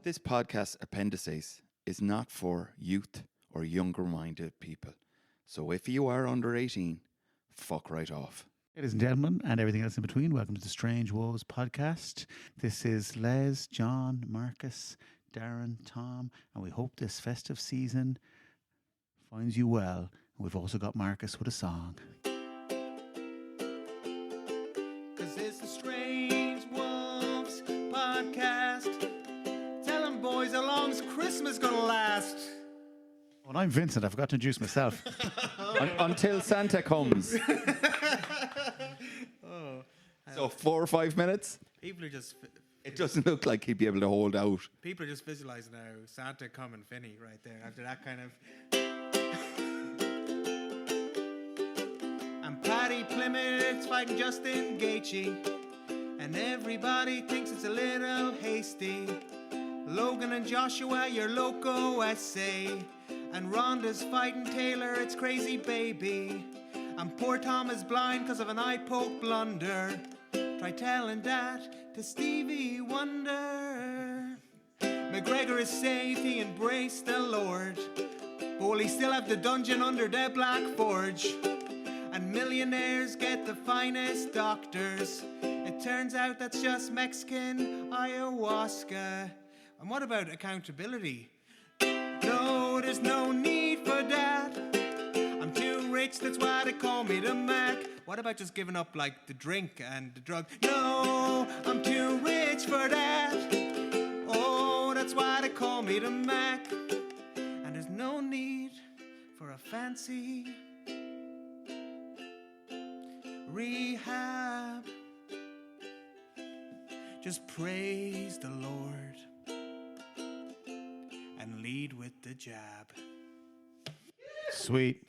This podcast appendices is not for youth or younger-minded people. So if you are under 18, fuck right off. Ladies and gentlemen, and everything else in between, welcome to the Strange Woes podcast. This is Les, John, Marcus, Darren, Tom, and we hope this festive season finds you well. And we've also got Marcus with a song. Cause it's the Strange Wolves podcast. Tell them boys how long's Christmas gonna last. Well, I'm Vincent. I forgot to introduce myself. Until Santa comes. So 4 or 5 minutes? People are just It doesn't look like he'd be able to hold out. people are just visualizing now Santa coming Finney right there after that kind of. And Paddy Plymouth's fighting Justin Gaethje, and everybody thinks it's a little hasty. Logan and Joshua, your loco SA, and Rhonda's fighting Taylor, it's crazy baby. And poor Tom is blind because of an eye poke blunder. Try telling that to Stevie Wonder. McGregor is safe, he embraced the Lord. But will he still have the dungeon under the Black Forge? And millionaires get the finest doctors. It turns out that's just Mexican ayahuasca. And what about accountability? No, there's no need for that. I'm too rich, that's why they call me the Mac. What about just giving up like the drink and the drug? No, I'm too rich for that. Oh, that's why they call me the Mac. And there's no need for a fancy rehab. Just praise the Lord and lead with the jab. Sweet.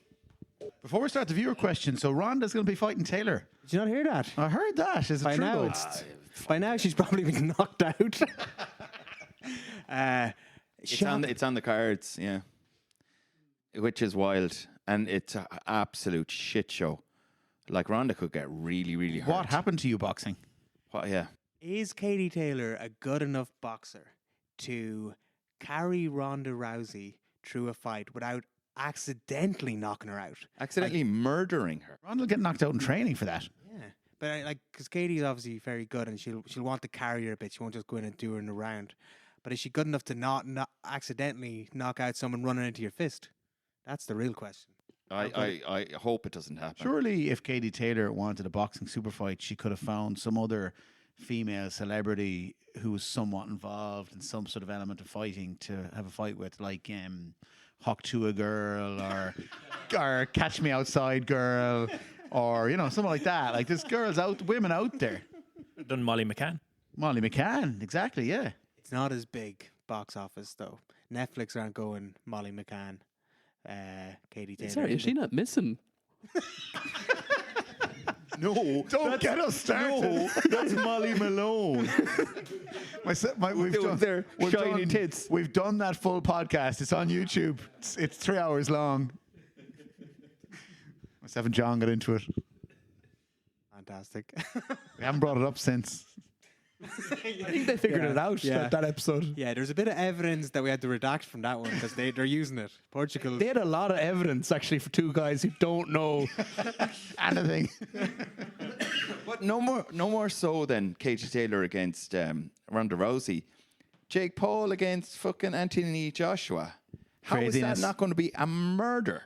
Before we start the viewer question, so Rhonda's going to be fighting Taylor. Did you not hear that? I heard that. Is it By true? now, by now she's probably been knocked out. It's on the cards, yeah. Which is wild. And it's an absolute shit show. Like, Ronda could get really, really hurt. What happened to you boxing? What, yeah. Is Katie Taylor a good enough boxer to carry Ronda Rousey through a fight without accidentally knocking her out? Accidentally murdering her. Ronda will get knocked out in training for that. Yeah, but because Katie's obviously very good, and she'll want to carry her a bit. She won't just go in and do her in a round. But is she good enough to not accidentally knock out someone running into your fist? That's the real question. I hope it doesn't happen. Surely if Katie Taylor wanted a boxing super fight, she could have found some other female celebrity who was somewhat involved in some sort of element of fighting to have a fight with, like Hawk to a Girl or Catch Me Outside Girl or, something like that. Like, there's women out there. Done Molly McCann. Molly McCann, exactly, yeah. It's not as big box office though. Netflix aren't going Molly McCann, Katie Taylor. Sorry, is she not missing? No. Don't get us started. No, that's Molly Malone. We've done that full podcast. It's on YouTube. It's 3 hours long. Myself and John got into it. Fantastic. We haven't brought it up since. I think they figured it out, that episode. Yeah, there's a bit of evidence that we had to redact from that one because they're using it. Portugal. They had a lot of evidence, actually, for two guys who don't know Anything. But no more so than Katie Taylor against Ronda Rousey. Jake Paul against fucking Anthony Joshua. How is Craziness. that not going to be a murder?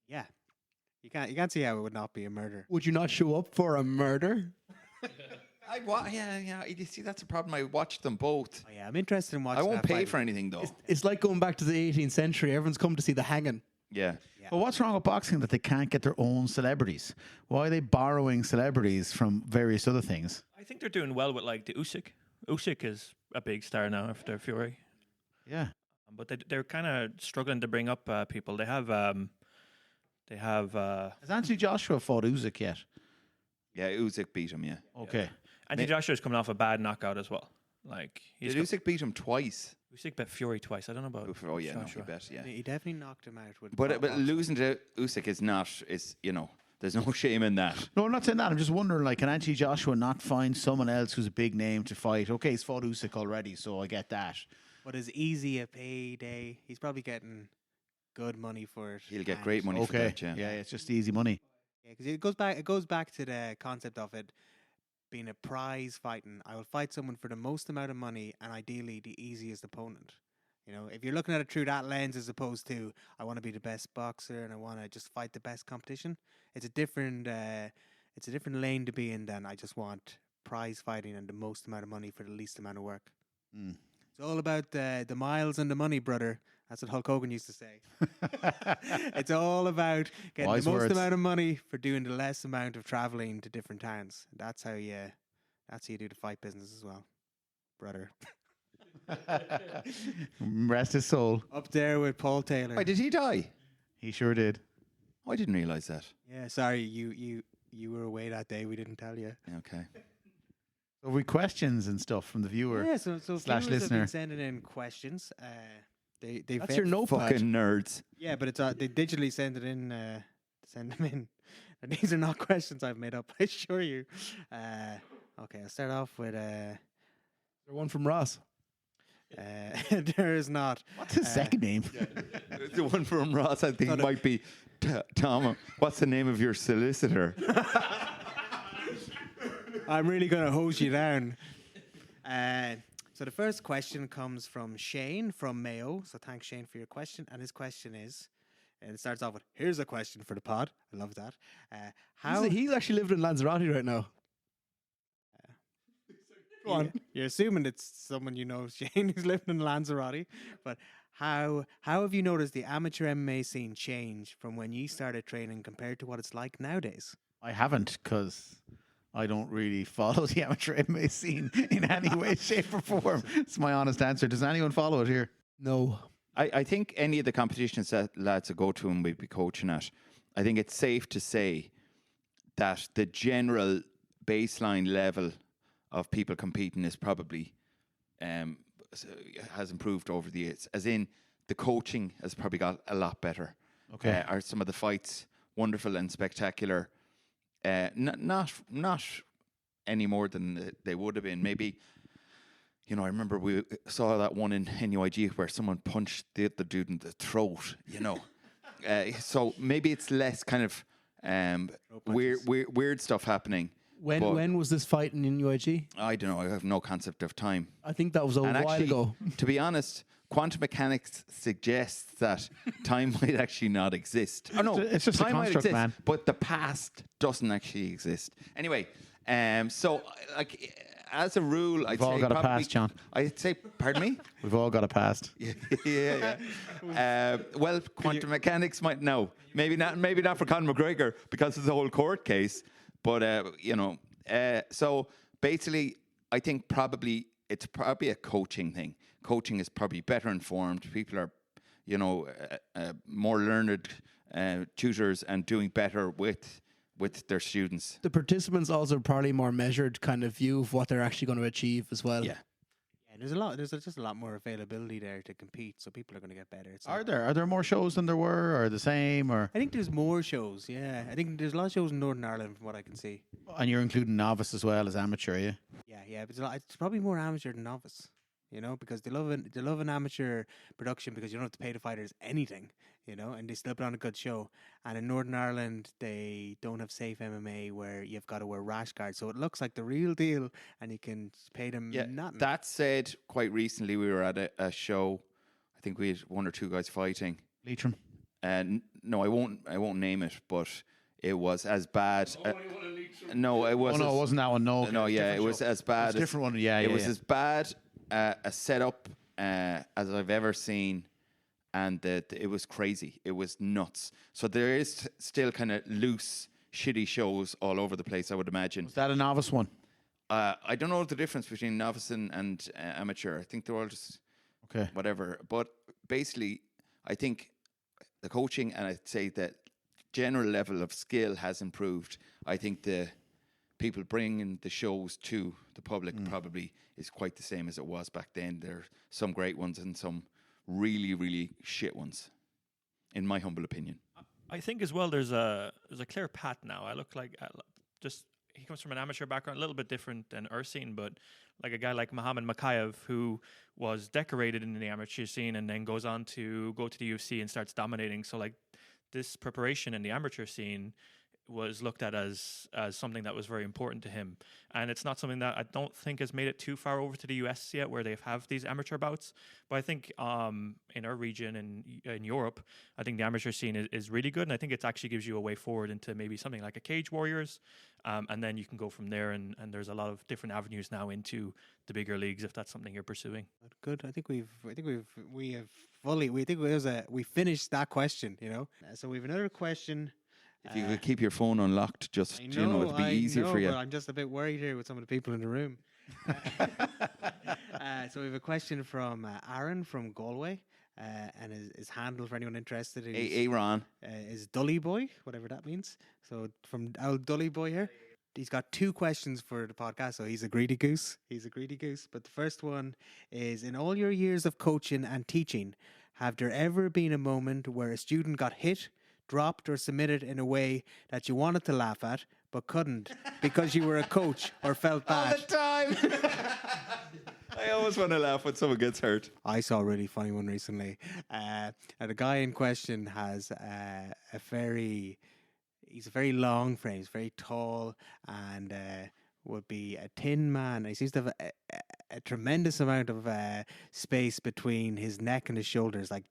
Yeah. You can't see how it would not be a murder. Would you not show up for a murder? Yeah. You see, that's a problem. I watched them both. Oh, yeah, I'm interested in watching I won't that pay fight. for anything though. It's like going back to the 18th century. Everyone's come to see the hanging. Yeah. But what's wrong with boxing that they can't get their own celebrities? Why are they borrowing celebrities from various other things? I think they're doing well with like the Usyk. Usyk is a big star now after Fury, Yeah. but they're kind of struggling to bring up people. They have Has Anthony Joshua fought Usyk yet? Yeah, Usyk beat him, yeah. Okay. Anthony Joshua's coming off a bad knockout as well. Like Did Usyk beat him twice? Usyk bet Fury twice. I don't know about. Oh yeah, no, he Joshua. bet, yeah. He definitely knocked him out with. But losing to Usyk is There's no shame in that. No, I'm not saying that. I'm just wondering, like, can Anthony Joshua not find someone else who's a big name to fight? Okay, he's fought Usyk already, so I get that. But is easy a payday? He's probably getting good money for it. He'll get and- great money for Okay, that, yeah, it's just easy money. Yeah, because it goes back to the concept of it being a prize fighting. I will fight someone for the most amount of money and ideally the easiest opponent. You know, if you're looking at it through that lens as opposed to I want to be the best boxer and I want to just fight the best competition, it's a different lane to be in than I just want prize fighting and the most amount of money for the least amount of work. Mm. It's all about the miles and the money, brother. That's what Hulk Hogan used to say. It's all about getting Wise the most words. amount of money for doing the less amount of traveling to different towns. That's how you do the fight business as well, brother. Rest his soul. Up there with Paul Taylor. Why did he die? He sure did. I didn't realise that. Yeah, sorry, you were away that day. We didn't tell you. Okay. So we questions and stuff from the viewer. Yeah, so slash viewers have listener. been sending in questions. They That's your notepad. Fucking nerds. Yeah, but it's they digitally send it in. Send them in. And these are not questions I've made up. I assure you. Okay, I'll start off with. There's one from Ross. There is not. What's his second name? The one from Ross, I think, Not a- might be Tom. What's the name of your solicitor? I'm really going to hose you down. So the first question comes from Shane from Mayo. So thanks, Shane, for your question. And his question is, and it starts off with, here's a question for the pod. I love that. How He's actually living in Lanzarote right now. Go on. You're assuming it's someone you know, Shane, who's living in Lanzarote. But how have you noticed the amateur MMA scene change from when you started training compared to what it's like nowadays? I haven't, because I don't really follow the amateur MMA scene in any way, shape, or form. It's my honest answer. Does anyone follow it here? No. I think any of the competitions that lads will go to and we'd be coaching at, I think it's safe to say that the general baseline level of people competing is probably has improved over the years. As in, the coaching has probably got a lot better. Okay. Are some of the fights wonderful and spectacular? Not any more than they would have been. Maybe, you know, I remember we saw that one in NUIG where someone punched the dude in the throat, you know. So maybe it's less kind of weird stuff happening. But When was this fight in UIG? I don't know. I have no concept of time. I think that was a And while actually, ago. to be honest, quantum mechanics suggests that time might actually not exist. Oh no, It's just a time might construct, exist, man. but the past doesn't actually exist. Anyway, so like as a rule, I'd We've all say got a probably, past, John. I'd say, pardon me. We've all got a past. Yeah. Well, quantum mechanics might no, maybe not for Conor McGregor because of the whole court case. But you know, so basically, I think it's probably a coaching thing. Coaching is probably better informed. People are, you know, more learned tutors and doing better with their students. The participants also probably more measured kind of view of what they're actually going to achieve as well. Yeah. Yeah, there's just a lot more availability there to compete, so people are going to get better. It's Are there more shows than there were, or the same, or? I think there's more shows. Yeah, I think there's a lot of shows in Northern Ireland from what I can see. And you're including novice as well as amateur, yeah? Yeah, but it's probably more amateur than novice. You know, because they love an amateur production because you don't have to pay the fighters anything, you know, and they still put on a good show. And in Northern Ireland, they don't have safe MMA where you've got to wear rash guards, so it looks like the real deal, and you can pay them nothing. That said, quite recently we were at a show. I think we had one or two guys fighting. Leitrim. No, I won't name it, but it was as bad. No, it was. Oh, no, it wasn't that one. No, No, yeah, it was as bad. It's a different one. Yeah, It was yeah. as bad a setup as I've ever seen, and it was crazy. It was nuts. So there is still kind of loose, shitty shows all over the place, I would imagine. Was that a novice one? I don't know the difference between novice and amateur. I think they're all just Okay. whatever. But basically, I think the coaching and I'd say that general level of skill has improved. I think the people bringing the shows to the public probably is quite the same as it was back then. There are some great ones and some really, really shit ones, in my humble opinion. I think as well there's a clear path now. I look like just he comes from an amateur background, a little bit different than Ursine, but like a guy like Mohammed Makayev, who was decorated in the amateur scene and then goes on to go to the UFC and starts dominating. So like this preparation in the amateur scene was looked at as something that was very important to him, and it's not something that I don't think has made it too far over to the US yet, where they have these amateur bouts. But I think in our region and in Europe, I think the amateur scene is really good, and I think it actually gives you a way forward into maybe something like a Cage Warriors, and then you can go from there. And there's a lot of different avenues now into the bigger leagues if that's something you're pursuing. Good. I think we finished that question. So we have another question. If you could keep your phone unlocked, just it'd be easier for you. But I'm just a bit worried here with some of the people in the room. So we have a question from Aaron from Galway, and his handle for anyone interested Aaron is Dully Boy, whatever that means. So from old Dully Boy here, he's got 2 questions for the podcast. So he's a greedy goose. But the first one is: in all your years of coaching and teaching, have there ever been a moment where a student got hit, dropped, or submitted in a way that you wanted to laugh at but couldn't because you were a coach or felt bad? all the time? I always want to laugh when someone gets hurt. I saw a really funny one recently. And the guy in question has he's a very long frame. He's very tall and would be a thin man. He seems to have a tremendous amount of space between his neck and his shoulders. Like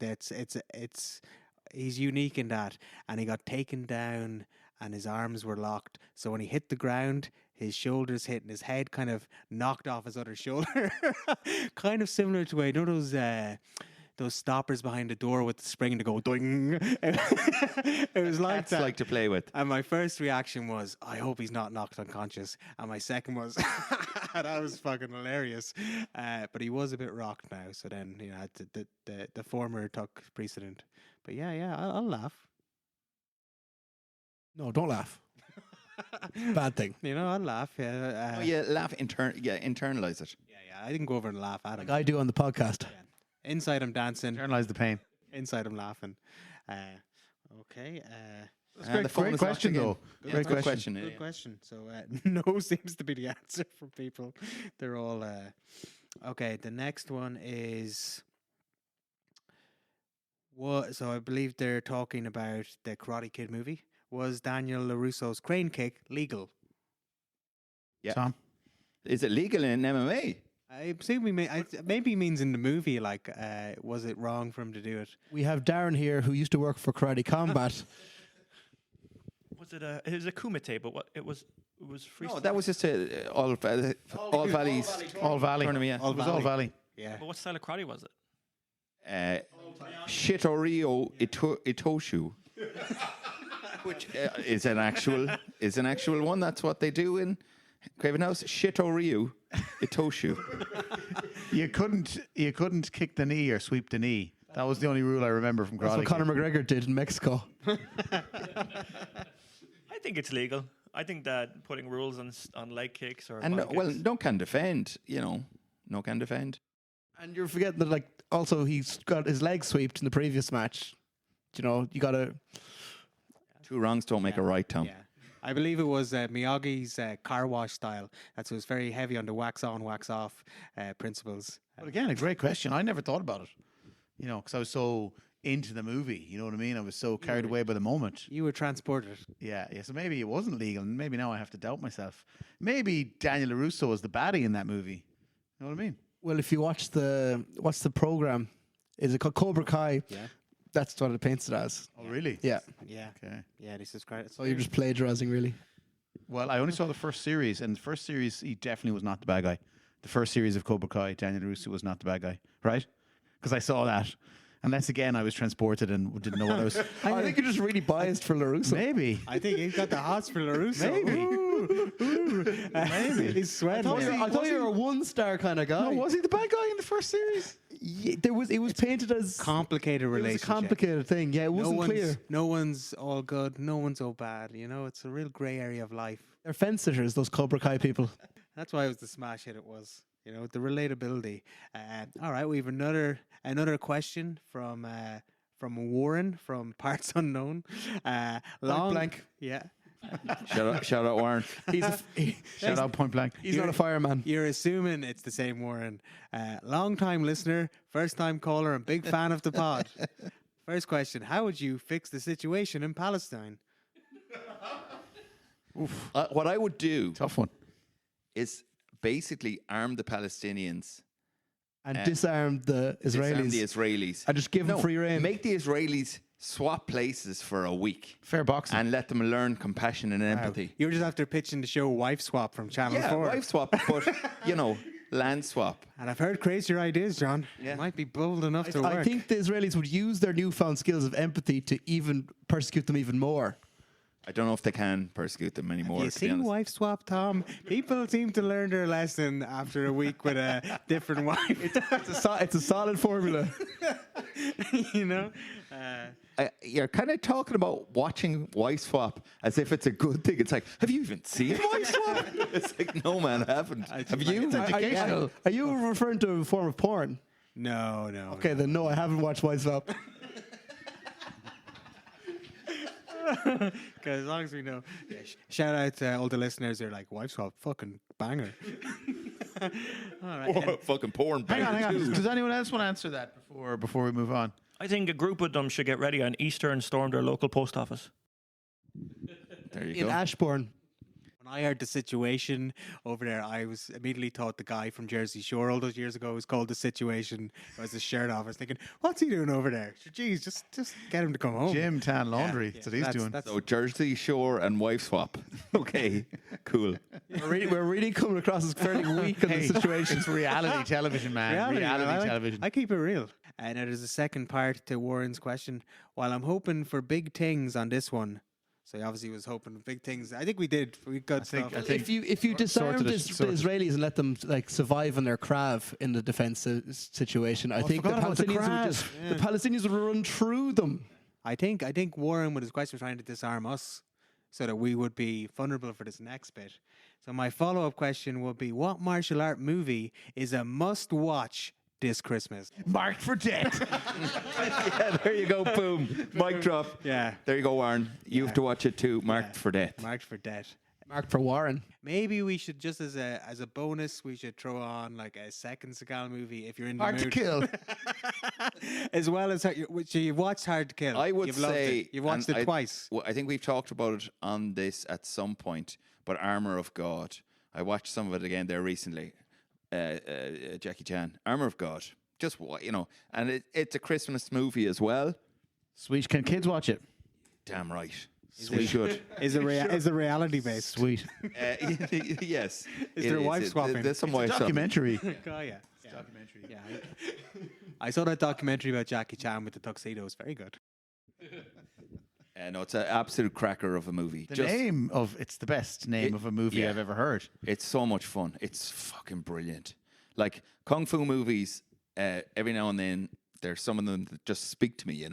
he's unique in that. And he got taken down and his arms were locked. So when he hit the ground, his shoulders hit and his head kind of knocked off his other shoulder. Kind of similar to those stoppers behind the door with the spring to go doing. It was like Cats that. like to play with. And my first reaction was, I hope he's not knocked unconscious. And my second was, that was fucking hilarious. But he was a bit rocked now. So then, the former took precedent. But yeah, I'll laugh. No, don't laugh. Bad thing. I'll laugh. Yeah, Laugh, internalize it. yeah. I didn't go over and laugh at him. Like I do on the podcast. Inside I'm dancing. Internalize the pain. Inside I'm laughing. Okay. The phone Great is locked question, again. though. Yeah, Great good question. question. Good question. So no seems to be the answer from people. They're all okay. The next one is what? So I believe they're talking about the Karate Kid movie. Was Daniel LaRusso's crane kick legal? Yeah. Tom? Is it legal in MMA? I assume maybe means in the movie. Like, was it wrong for him to do it? We have Darren here who used to work for Karate Combat. It was a kumite, but it was freestyle. No, that was just all valleys. All Valley. Tournament, yeah. It was All Valley. Yeah. But what style of karate was it? Shitorio Itoshu. Which is an actual one. That's what they do in Craven House. Shitoryu Itoshu. You couldn't kick the knee or sweep the knee. That was the only rule I remember from That's karate. what Conor McGregor did in Mexico. I think it's legal. I think that putting rules on leg kicks or body kicks. no can defend. No can defend. And you're forgetting that, also he's got his leg swept in the previous match. You got to... 2 wrongs don't make a right, Tom. Yeah. I believe it was Miyagi's car wash style. That's was very heavy on the wax on, wax off principles. But again, a great question. I never thought about it. Because I was so into the movie. You know what I mean? I was so carried away by the moment. You were transported. Yeah. So maybe it wasn't legal, and maybe now I have to doubt myself. Maybe Daniel LaRusso was the baddie in that movie. You know what I mean? Well, if you watch what's the program? Is it called Cobra Kai? Yeah. That's what it paints it as. Oh, really? Yeah. Yeah. Okay. Yeah, this is great. So you're just plagiarizing, really. Well, I only saw the first series, and the first series, he definitely was not the bad guy. The first series of Cobra Kai, Daniel LaRusso was not the bad guy, right? Because I saw that. Unless, again, I was transported and didn't know what I was... I think you're just really biased for LaRusso. Maybe. I think he's got the hots for LaRusso. Maybe. He's sweating. I thought you were a 1-star kind of guy. No, was he the bad guy in the first series? Yeah, it was painted as Complicated it was relationship. a complicated thing. Yeah, it wasn't clear. No one's all good. No one's all bad. It's a real grey area of life. They're fence sitters, those Cobra Kai people. That's why it was the smash hit. It was, the relatability. All right, we have another question from from Warren from Parts Unknown. Long blank. Yeah. Shout out Warren. Shout out point blank. He's not a fireman. You're assuming it's the same Warren. Long time listener, first time caller, and big fan of the pod. First question: how would you fix the situation in Palestine? What I would do Tough one. is basically arm the Palestinians, And disarm the Israelis. disarm the Israelis, And just give them free rein. Make the Israelis swap places for a week Fair boxing. and let them learn compassion and empathy. You're just after pitching the show Wife Swap from Channel Yeah, 4. wife swap, but land swap. And I've heard crazier ideas, John. Yeah. It might be bold enough to work. I think the Israelis would use their newfound skills of empathy to even persecute them even more. I don't know if they can persecute them anymore. You to be seen honest. Wife Swap, Tom? People seem to learn their lesson after a week with a different wife. It's a solid formula. You know? You're kind of talking about watching wife swap as if it's a good thing. It's like, have you even seen wife swap? It's like, no, man, I haven't. Have you? Are you referring to a form of porn? No. Okay, then no, I haven't watched Wives Up. Because as long as we know. Yeah, shout out to all the listeners who are like, Wife Swap, fucking banger. All right. Oh, fucking porn. Hang on. Does anyone else want to answer that before we move on? I think a group of them should get ready on Easter and storm their local post office. There you In go. Ashbourne. When I heard the situation over there, I was immediately thought the guy from Jersey Shore all those years ago was called The Situation. It was his shirt off. I was thinking, what's he doing over there? Jeez, just get him to come home. Gym, tan, laundry. That's what he's doing. So Jersey Shore and wife swap. Okay, cool. We're really coming across as fairly weak in the situation. It's reality television, man. Reality television. I keep it real. And now there's a second part to Warren's question. While I'm hoping for big things on this one, so he obviously was hoping for big things. I think we did. We got stuff. I think If you disarm sorted the it, sorted. Israelis and let them survive on their crav in the defense situation, I think the forgot about the Palestinians would run through them. I think Warren with his question was trying to disarm us so that we would be vulnerable for this next bit. So my follow-up question would be, what martial art movie is a must-watch this Christmas? marked for death. Yeah, there you go. Boom. Mic drop. Yeah. There you go, Warren. You have to watch it too. Marked for death. Marked for death. Mark for Warren. Maybe we should just as a bonus, we should throw on like a second Seagal movie if you're in the Hard to mood. kill. As well as which you've watched Hard to Kill. I would You've loved say it. You've watched and it twice. I think we've talked about it on this at some point. But Armor of God, I watched some of it again there recently. Jackie Chan, Armor of God, just and it's a Christmas movie as well. Sweet. Can kids watch it? Damn right, we should. Is it reality based? Sweet. Yes. Is there wife swapping? There's some wife swapping. Documentary. Oh yeah. Documentary. Yeah. I saw that documentary about Jackie Chan with the tuxedo. It's very good. No, it's an absolute cracker of a movie. It's the best name of a movie I've ever heard. It's so much fun. It's fucking brilliant. Like kung fu movies, every now and then there's some of them that just speak to me,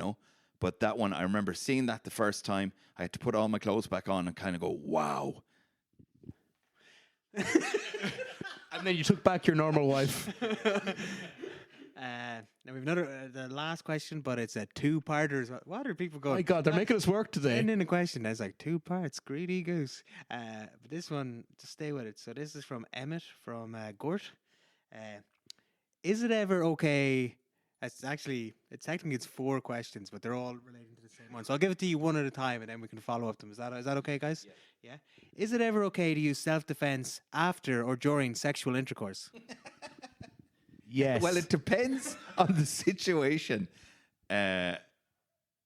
But that one, I remember seeing that the first time. I had to put all my clothes back on and kind of go, wow. And then you took back your normal wife. Now we've another the last question, but it's a two-parter. What are people going? My God, they're making us work today. Send in a question. There's like 2 parts. Greedy goose. But this one, just stay with it. So this is from Emmett from Gort. Is it ever okay? It's technically 4 questions, but they're all relating to the same one. So I'll give it to you one at a time, and then we can follow up them. Is that okay, guys? Yeah. Is it ever okay to use self-defense after or during sexual intercourse? Yes. Well, it depends on the situation. And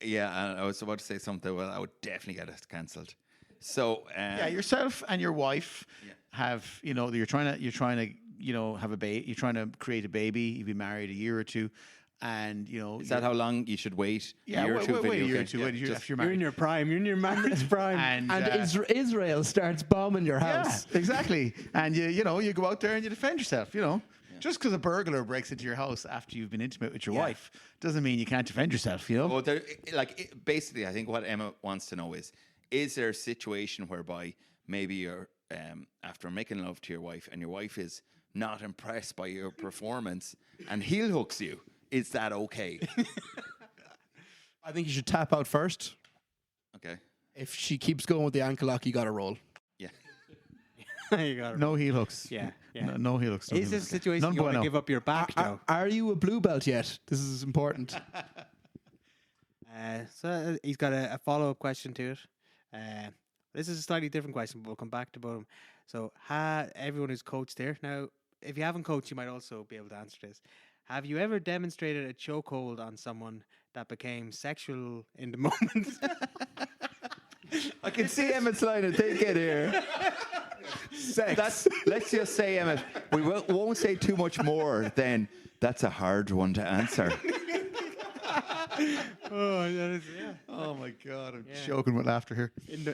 I was about to say something. Well, I would definitely get it cancelled. So yourself and your wife have, you're trying to have a baby. You're trying to create a baby. You've been married a year or two, and is that how long you should wait? Yeah, a year or two. wait a year or two. After you're You're married. in your prime. You're in your marriage prime. And Israel starts bombing your house. yeah, exactly. And you go out there and you defend yourself. Just because a burglar breaks into your house after you've been intimate with your wife doesn't mean you can't defend yourself. Well, basically, I think what Emma wants to know is there a situation whereby maybe you're after making love to your wife and your wife is not impressed by your performance and heel hooks you? Is that okay? I think you should tap out first. Okay. If she keeps going with the ankle lock, you got to roll. Yeah. You got it. No heel hooks. Yeah, yeah. No heel hooks. Is this a situation None you want to bueno. give up your back, though? Are you a blue belt yet? This is important. So he's got a follow-up question to it. This is a slightly different question, but we'll come back to both of them. So, everyone who's coached there. Now, if you haven't coached, you might also be able to answer this. Have you ever demonstrated a chokehold on someone that became sexual in the moment? I can see Emmett's line of thinking here. Sex. Let's just say, Emmett, we won't say too much more than that's a hard one to answer. Oh, that is, yeah. Oh my God, I'm Yeah. choking with laughter here.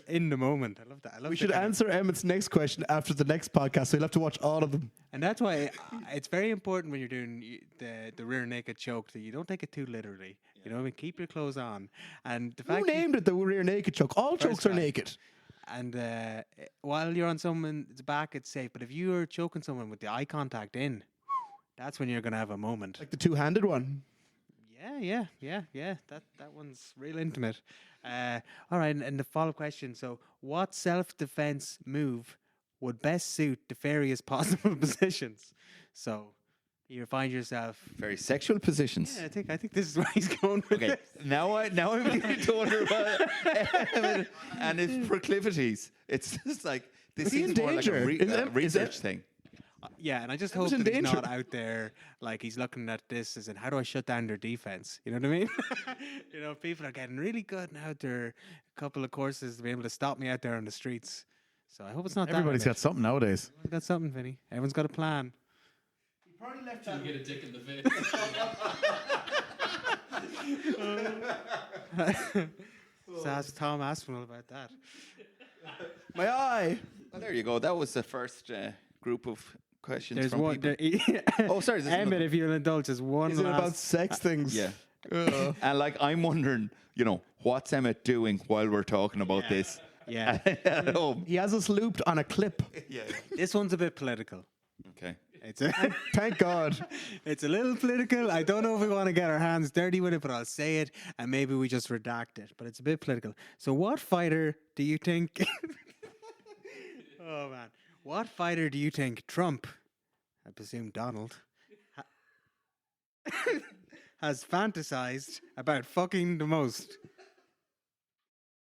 In the moment. I love that. I love We the should kind of- answer Emmett's next question after the next podcast, so you'll have to watch all of them. And that's why it's very important when you're doing the rear naked choke that you don't take it too literally. You know what I mean? Keep your clothes on. And the Who fact named it the rear naked choke? All chokes are guy. naked. and while you're on someone's back, it's safe. But if you are choking someone with the eye contact in, that's when you're gonna have a moment. Like the two-handed one. Yeah. That one's real intimate. All right, and the follow-up question. So, what self-defense move would best suit the various possible positions? So, you find yourself. Very sexual positions. Yeah, I think this is where he's going with Okay, this. now I'm beginning to wonder about Emmett and his proclivities. It's just like this Is he in seems more like a danger? Is research thing. Yeah, and I just That hope was in that he's not danger. out there like he's looking at this as in how do I shut down their defense? You know what I mean? You know, people are getting really good now. They're a couple of courses to be able to stop me out there on the streets. So I hope it's not Everybody's that. got something nowadays. Everyone's got something, Vinny. Everyone's got a plan. Get a dick in the face. So ask Tom Aspinall about that. My eye. Well, there you go. That was the first group of questions There's from one. people. Oh, sorry, there's Emmett, another- if you'll indulge, there's one Is it last. about sex things? Yeah. Ugh. And like I'm wondering, what's Emmett doing while we're talking about this Yeah, at home? He has us looped on a clip. Yeah. this one's a bit political. Okay. It's a. Thank God. It's a little political. I don't know if we want to get our hands dirty with it, but I'll say it, and maybe we just redact it. But it's a bit political. So, what fighter do you think? Oh man, what fighter do you think Trump, I presume Donald, has fantasized about fucking the most?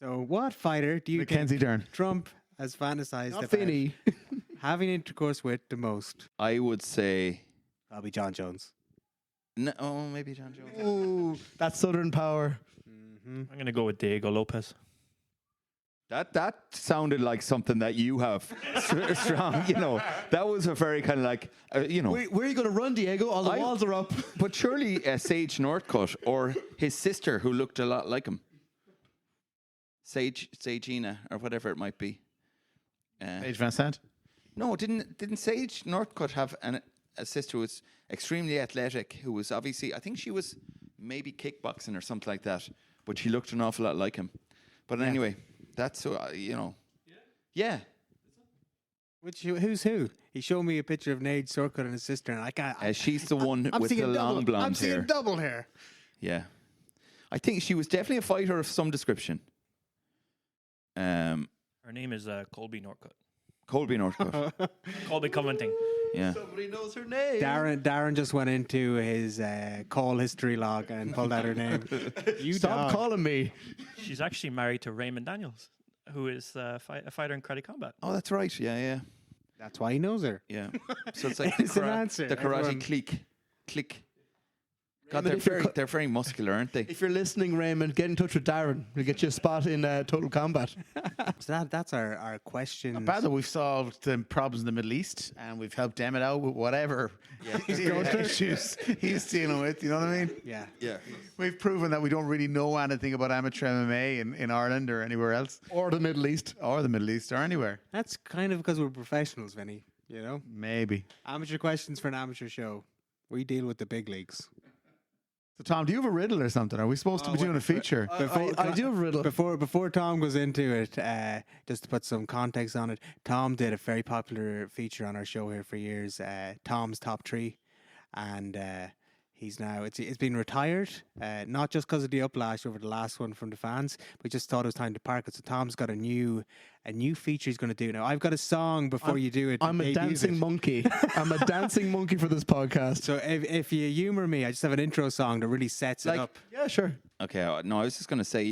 So, what fighter do you Mackenzie think Dern. Trump has fantasized Not about Finney. having intercourse with the most? I would say Probably John Jones. no. Oh, maybe John Jones. Ooh, that's Southern power. I'm going to go with Diego Lopez. That sounded like something that you have strong. That was a very kind of like Where are you going to run, Diego? All the I- walls are up. But surely Sage Northcutt or his sister, who looked a lot like him, Sagina or whatever it might be. Paige Van Sant. No, didn't Sage Northcutt have a sister who was extremely athletic, who was obviously, I think she was maybe kickboxing or something like that, but she looked an awful lot like him. But anyway, that's yeah. Who's who? He showed me a picture of Nage Sorkut and his sister, and I can't. She's the one I'm with the seeing long double. blonde I'm seeing hair. double hair. Yeah, I think she was definitely a fighter of some description. Her name is Colby Northcutt. Colby Northcutt. Colby commenting. Yeah. Somebody knows her name. Darren just went into his call history log and pulled out her name. You Stop dog. calling me. She's actually married to Raymond Daniels, who is a fighter in Karate Combat. Oh, that's right. Yeah. That's why he knows her. Yeah. So it's like It's an answer, the karate everyone. click. God, Raymond, if you're they're very muscular, aren't they? If you're listening, Raymond, get in touch with Darren. We'll get you a spot in Total Combat. So that's our question. Not bad that we've solved the problems in the Middle East and we've helped Emmett out with whatever issues he's dealing with. You know what I mean? Yeah. Yeah. We've proven that we don't really know anything about amateur MMA in Ireland or anywhere else, Or the Middle East. or the Middle East or anywhere. That's kind of because we're professionals, Vinny. You know, Maybe. amateur questions for an amateur show. We deal with the big leagues. So, Tom, do you have a riddle or something? Are we supposed to be doing a feature? I do have a riddle. Before Tom goes into it, just to put some context on it, Tom did a very popular feature on our show here for years, Tom's Top 3, and He's now it's been retired, not just because of the uplash over the last one from the fans, but just thought it was time to park it. So Tom's got a new feature he's going to do now. I've got a song before you do it. I'm a dancing monkey. I'm a dancing monkey for this podcast. So if you humour me, I just have an intro song that really sets it up. Yeah, sure. Okay, no, I was just going to say,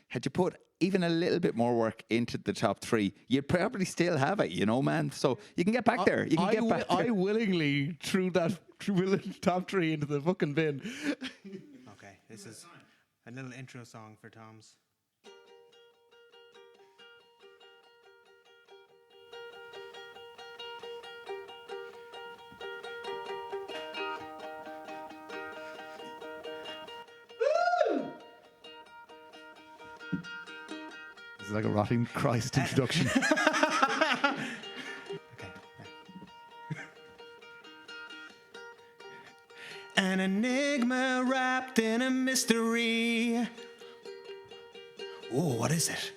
had you put even a little bit more work into the top 3, you'd probably still have it, man. So you can get back there. You can get back there. I willingly threw that top 3 into the fucking bin. Okay, this is a little intro song for Tom's. It's like a rotting Christ introduction. Okay. An enigma wrapped in a mystery. Oh, what is it?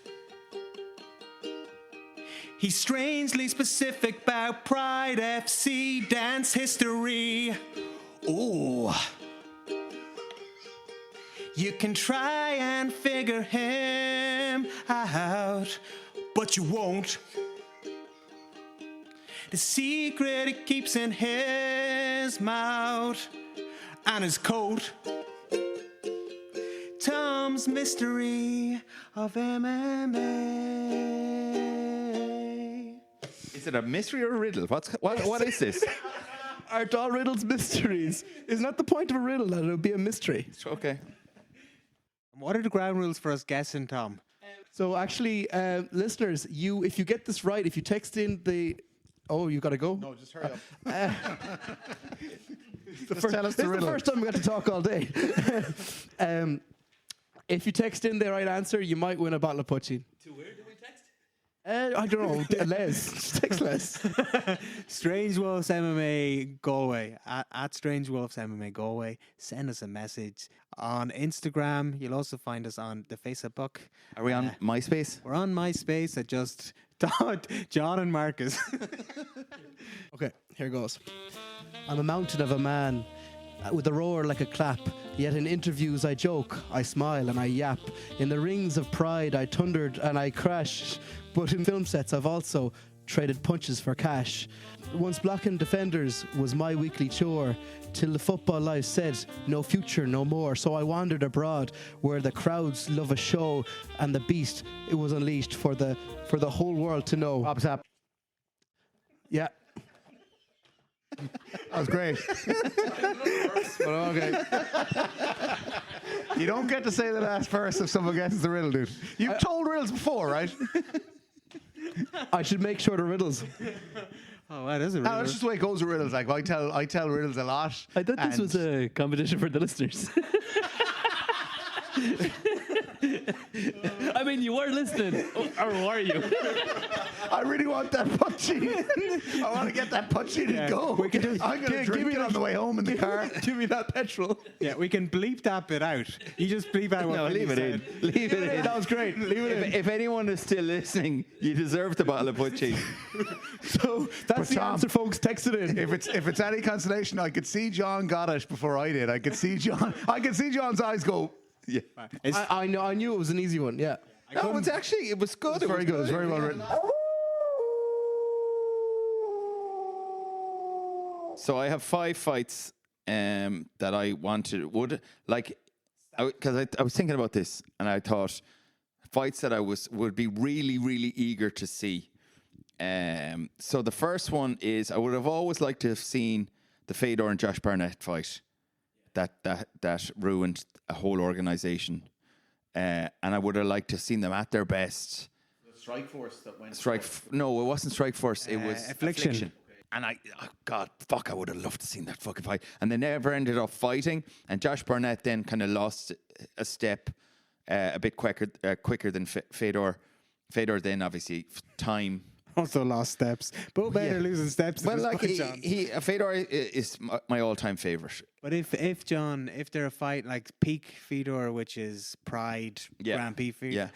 He's strangely specific about Pride FC dance history. Oh. You can try and figure him out, but you won't. The secret he keeps in his mouth and his coat. Tom's mystery of MMA. Is it a mystery or a riddle? What is this? Aren't all riddles mysteries? Isn't that the point of a riddle, that it would be a mystery? Okay. What are the ground rules for us guessing, Tom? So actually, listeners, if you get this right, if you text in oh, you got to go? No, just hurry up. Tell us the riddle. It's the first time we got to talk all day. If you text in the right answer, you might win a bottle of Poitin. To where do we text? I don't know. Les. Just text Les. Strange Wolves MMA Galway at Strange Wolves MMA Galway. Send us a message on Instagram. You'll also find us on the Facebook. Are we on MySpace? We're on MySpace at just John and Marcus. Okay, here goes. I'm a mountain of a man with a roar like a clap. Yet in interviews I joke, I smile and I yap. In the rings of pride I thundered and I crash. But in film sets I've also traded punches for cash. Once blocking defenders was my weekly chore, till the football life said no future, no more. So I wandered abroad where the crowds love a show, and the beast, it was unleashed for the whole world to know. Pops up. Yeah. That was great. But okay. You don't get to say the last verse if someone guesses the riddle, dude. You've told riddles before, right? I should make sure the riddles. Oh, that is a riddle. That's just the way it goes with riddles. Like I tell riddles a lot. I thought this was a competition for the listeners. I mean, you were listening, or were you? I really want that punchy. I want to get that punchy to go. I'm going to drink it on the way home in the car. Give me that petrol. Yeah, we can bleep that bit out. You just bleep out what Leave it in. Leave it in. That was great. Leave it in. If anyone is still listening, you deserve the bottle of Poitin. So that's the Tom, answer, folks. Text it in. If it's any consolation, I could see John got it before I did. I could see John's eyes go. Yeah. I knew it was an easy one. Yeah. No, it was good. Very good. It was very well written. So I have 5 fights that I because I was thinking about this and I thought fights that I would be really, really eager to see. So the first one is I would have always liked to have seen the Fedor and Josh Barnett fight that ruined a whole organization. And I would have liked to have seen them at their best. The Strike Force that went. No, it wasn't Strike Force. It was Affliction. And I would have loved to seen that fucking fight. And they never ended up fighting. And Josh Barnett then kind of lost a step a bit quicker than Fedor. Fedor then obviously time. Also lost steps. Both men are losing steps. Well, like Fedor is my all-time favorite. But if they're a fight like peak Fedor, which is Pride, Grand Prix Fedor,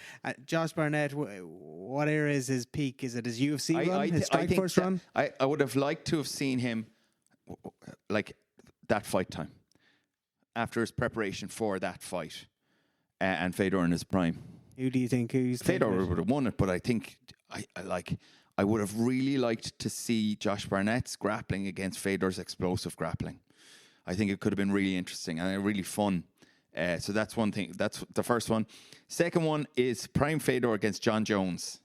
Josh Barnett, what era is his peak? Is it his UFC run, his Strike Force run? I would have liked to have seen him like that fight time. after his preparation for that fight, and Fedor in his prime. Who do you think? Who's Fedor taking it? would have won it, but I think I would have really liked to see Josh Barnett's grappling against Fedor's explosive grappling. I think it could have been really interesting and really fun. So that's one thing. That's the first one. Second one is Prime Fedor against John Jones.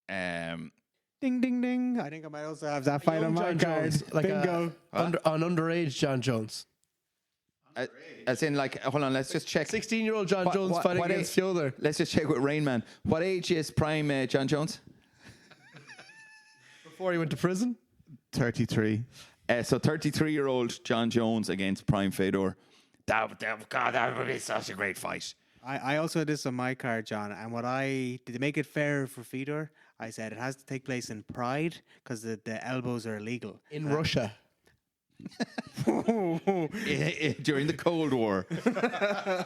Ding, ding, ding. I think I might also have that fight on my John card. Jones, like Bingo. an underage John Jones. As in, like, hold on, let's just check. 16-year-old John Jones fighting what against age- Fedor. Let's just check with Rain Man. What age is Prime John Jones? Before he went to prison. 33. So 33-year-old John Jones against Prime Fedor. That would be such a great fight. I also had this on my card, John. And to make it fair for Fedor, I said it has to take place in Pride because the elbows are illegal. In Russia. During the Cold War.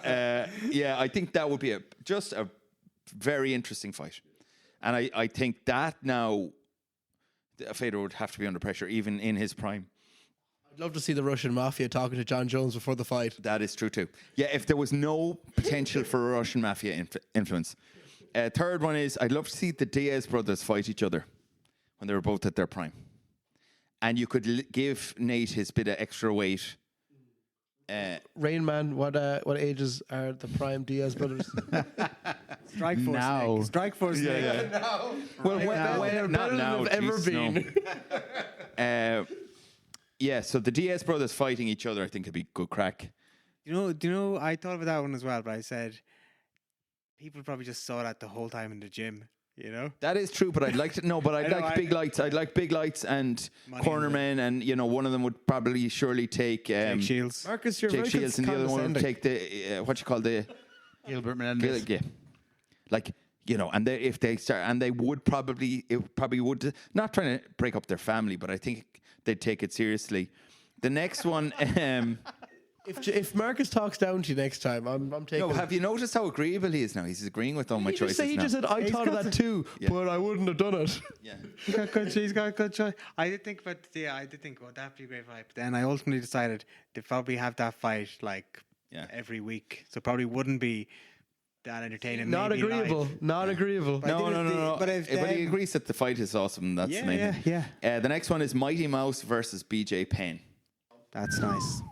I think that would be just a very interesting fight. And I think that now Fedor would have to be under pressure even in his prime. I'd love to see the Russian mafia talking to John Jones before the fight. That is true too. Yeah, if there was no potential for a Russian mafia influence. Third one is I'd love to see the Diaz brothers fight each other when they were both at their prime. And you could give Nate his bit of extra weight. Rain Man, what ages are the prime Diaz brothers? Strike Force Now. Snake. Strike Force Snake. Well, not now. They've ever jeez, been. No. So the Diaz brothers fighting each other, I think, would be good crack. Do you know, I thought about that one as well, but I said people probably just saw that the whole time in the gym, you know? That is true, but I'd like to know. But I'd like big lights. I'd like big lights and Money corner in the- men, and one of them would probably surely take Jake Shields. Marcus, you're Jake very Shields, and the other one would condescending. take the what you call the Gilbert Menendez. yeah, like and if they start, and they would probably would not trying to break up their family, but I think they'd take it seriously. The next one. If Marcus talks down to you next time, I'm taking. No, have you noticed how agreeable he is now? He's agreeing with all my choices He now. just said, I thought of that too, Yeah. but I wouldn't have done it. Yeah. He's got good choice. I did think that'd be a great fight. But then I ultimately decided to probably have that fight every week. So probably wouldn't be that entertaining. Not maybe agreeable. live. Not agreeable. But I No, did it no, no, the- no. but if But he them- agrees that the fight is awesome. That's the main thing. yeah. The next one is Mighty Mouse versus BJ Penn. That's nice.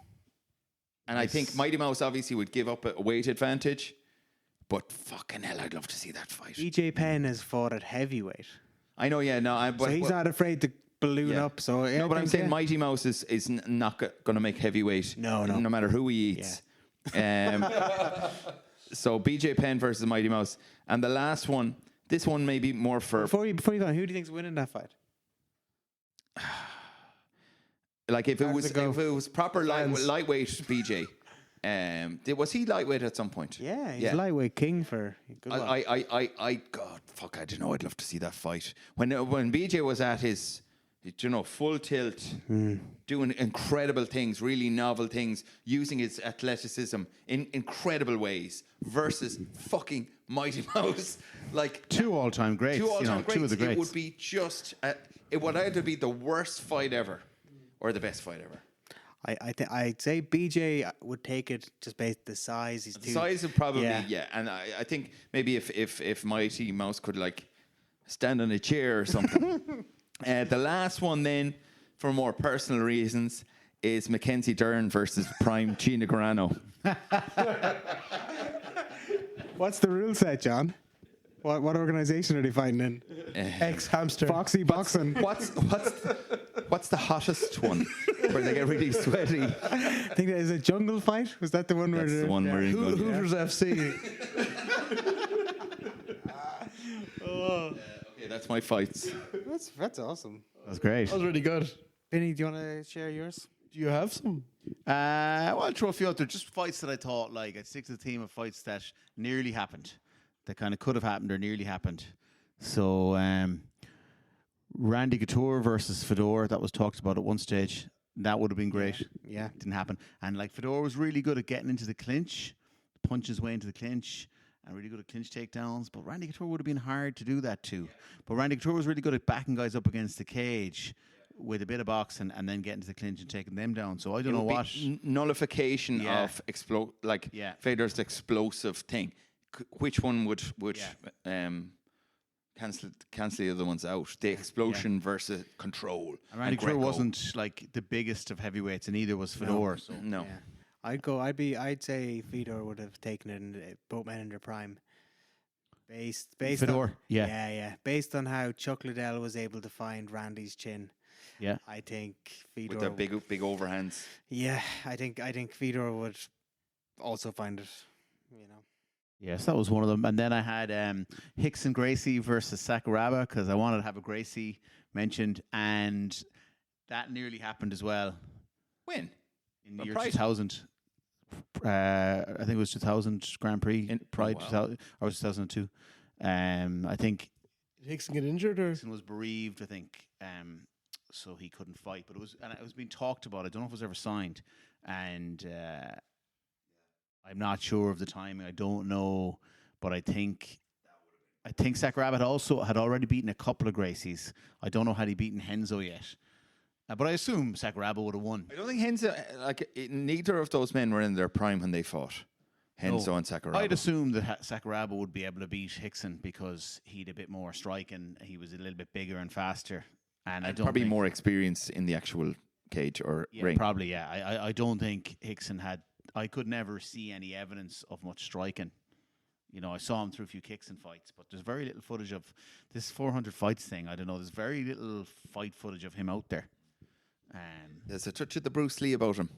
And I think Mighty Mouse obviously would give up a weight advantage. But fucking hell, I'd love to see that fight. BJ Penn has fought at heavyweight. I know, yeah. No, So he's not afraid to balloon yeah. up. So No, but I'm saying my Mighty Mouse is not going to make heavyweight. No. No matter who he eats. So BJ Penn versus Mighty Mouse. And the last one, this one may be more for... Before you go on, who do you think's winning that fight? Like if it was to go? proper Fans. lightweight BJ, was he lightweight at some point? Yeah, he's lightweight king for good luck. God, fuck, I don't know. I'd love to see that fight when BJ was at his, full tilt, doing incredible things, really novel things, using his athleticism in incredible ways versus fucking Mighty Mouse, like Two all-time greats. two all-time greats. Two of the greats. It would be just, it would either be the worst fight ever or the best fight ever. I'd say BJ would take it just based the size. He's The size would probably, Yeah. and I think maybe if Mighty Mouse could stand on a chair or something. The last one then, for more personal reasons, is Mackenzie Dern versus Prime Gina Carano. What's the rule set, John? What organization are they fighting in? Ex-hamster. Foxy boxing. What's the hottest one where they get really sweaty? I think that is a jungle fight. Was that the one where That's the one where you go. Hooters FC. Okay, that's my fights. That's awesome. That's great. That was really good. Vinny, do you want to share yours? Do you have some? Well, I'll throw a few out there. Just fights that I thought, I'd stick to the theme of fights that nearly happened. That kind of could have happened or nearly happened. So, Randy Couture versus Fedor, that was talked about at one stage. That would have been great. Yeah. Didn't happen. And Fedor was really good at getting into the clinch, punch his way into the clinch, and really good at clinch takedowns. But Randy Couture would have been hard to do that too. But Randy Couture was really good at backing guys up against the cage with a bit of boxing and then getting to the clinch and taking them down. So I don't It know would be what. nullification Yeah. of Yeah. Fedor's explosive thing. Which one would cancel the other ones out? The explosion versus control. And Randy Greco. Couture wasn't like the biggest of heavyweights, and neither was Fedor. So. No. Yeah. I'd say Fedor would have taken it in both men in their prime. Based Fedor, on, yeah. yeah. Based on how Chuck Liddell was able to find Randy's chin. Yeah. I think Fedor With their big overhands. Yeah, I think Fedor would also find it, you know. Yes, that was one of them. And then I had Hickson Gracie versus Sakuraba because I wanted to have a Gracie mentioned, and that nearly happened as well When? in the When year Pride? 2000. I think it was 2000 Grand Prix In- Pride, oh, wow. 2000, or 2002. I think Did Hickson get injured or? Hickson was bereaved. I think so he couldn't fight. But it was being talked about. I don't know if it was ever signed, and I'm not sure of the timing. I don't know, but I think Sakuraba had already beaten a couple of Gracies. I don't know had he beaten Henzo yet. But I assume Sakuraba would have won. I don't think Henzo, neither of those men were in their prime when they fought. Henzo No. and Sakuraba. I'd assume that Sakuraba would be able to beat Hickson because he'd a bit more striking. He was a little bit bigger and faster. And I And don't probably think, more experience in the actual cage or Yeah, ring. probably, yeah. I don't think Hickson had. I could never see any evidence of much striking. You know, I saw him through a few kicks and fights, but there's very little footage of this 400 fights thing. I don't know. There's very little fight footage of him out there. There's a touch of the Bruce Lee about him.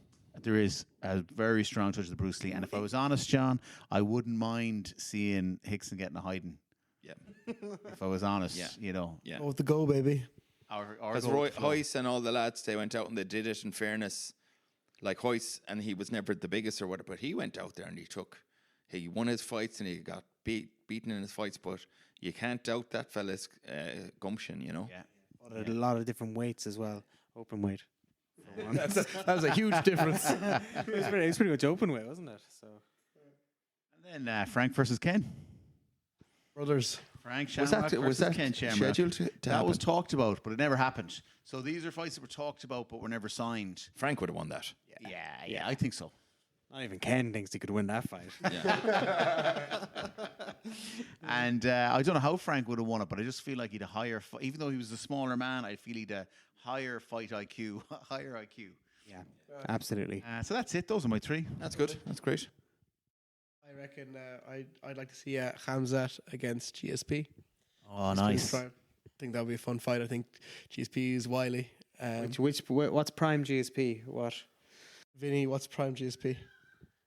There is a very strong touch of the Bruce Lee. And if I was honest, John, I wouldn't mind seeing Hickson getting a hiding. Yeah. If I was honest, Yeah. you know. Yeah. Oh, with the go, baby. Because Hoyce and all the lads, they went out and they did it in fairness. Like Hoyce, and he was never the biggest or whatever, but he went out there and he won his fights and he got beaten in his fights, but you can't doubt that fella's gumption, you know. Yeah. But a lot of different weights as well. Open weight. That was a huge difference. It was pretty much open weight, wasn't it? So And then Frank versus Ken. Brothers. Frank Was Shamrock that versus Ken Shamrock. scheduled to That was happen? talked about, but it never happened. So these are fights that were talked about, but were never signed. Frank would have won that. Yeah, I think so. not even Ken thinks he could win that fight. And I don't know how Frank would have won it, but I just feel like he'd a higher, even though he was a smaller man, I feel he'd a higher fight IQ, higher IQ. Yeah, absolutely. So that's it. Those are my three. That's good. That's great. I reckon I'd like to see Hamzat against GSP. Oh, It's nice. pretty prime. I think that would be a fun fight. I think GSP is wily. What's prime GSP? What? Vinny, what's prime GSP?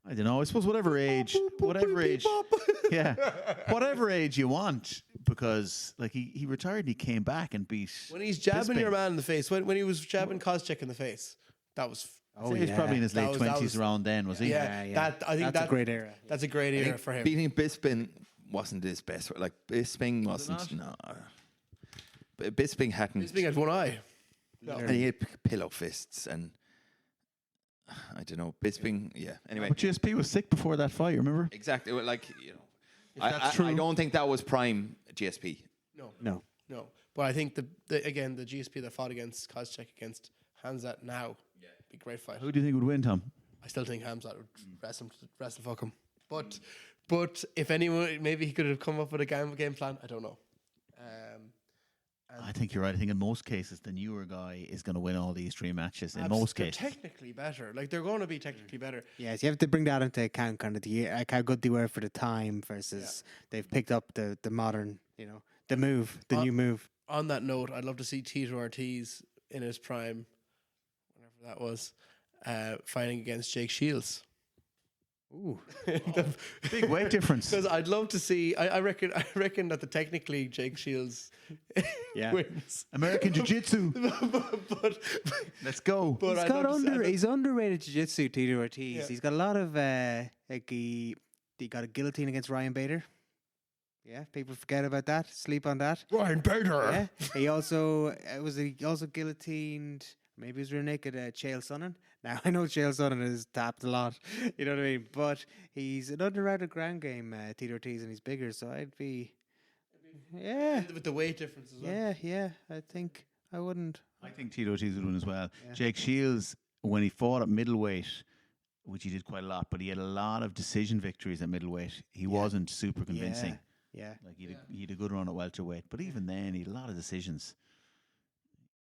I don't know. I suppose whatever age, yeah, whatever age you want, because like he retired and he came back and beat. When he's jabbing Bisping. your man in the face, when he was jabbing Kozchek in the face, that was. Oh, he was probably in his That late was- that 20s was- around then, was he? Yeah, that I think That's a great era. That's a great I era think for him. beating Bisping wasn't his best. Like Bisping wasn't. No. Bisping hadn't. He's being at one eye. No. And he had pillow fists and I don't know. Bisping. Yeah. Anyway. But GSP was sick before that fight. Remember? Exactly. Well, like, you know, that's I true. don't think that was prime GSP. No. But I think the GSP that fought against Kozchek against Hamzat now, be a great fight. Who do you think would win, Tom? I still think Hamzat would wrestle fuck him. But if anyone, maybe he could have come up with a game plan. I don't know. I think you're right. I think in most cases, the newer guy is going to win all these three matches. In Abs- most they're cases, technically better. Like they're going to be technically better. Yes, you have to bring that into account, kind of like how good they were for the time versus they've picked up the modern, you know, the new move. On that note, I'd love to see Tito Ortiz in his prime, whenever that was, fighting against Jake Shields. Ooh, big weight difference. Because I'd love to see. I reckon that the technically Jake Shields wins. American Jiu-Jitsu. but Let's go. but I'd love to see- he's underrated jiu-jitsu, Tito Ortiz. Yeah. He's got a lot of like he got a guillotine against Ryan Bader. Yeah, people forget about that. Sleep on that. Ryan Bader. Yeah, he also guillotined. Maybe he was rear naked Chael Sonnen. Now I know Chael Sonnen is tapped a lot. You know what I mean? But he's an underrated ground game, Tito Ortiz, and he's bigger. So I'd be, yeah, With the weight difference as well. yeah. I think I wouldn't. I think Tito Ortiz would win as well. Yeah. Jake Shields, when he fought at middleweight, which he did quite a lot, but he had a lot of decision victories at middleweight. He wasn't super convincing. Yeah. Like he had a good run at welterweight, but even then he had a lot of decisions.